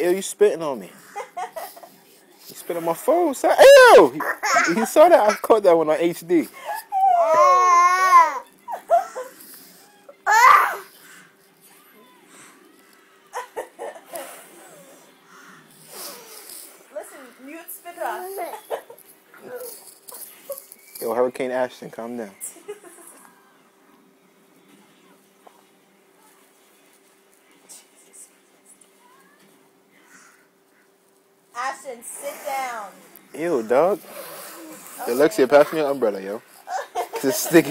Ew, you spitting on me. You spit on my phone, son. Ew! You saw that? I caught that one on HD. Listen, mute spitter. Yo, Hurricane Ashton, calm down. Ashton, sit down. Ew, dog. Okay. Alexia, pass me your umbrella, yo. It's sticky.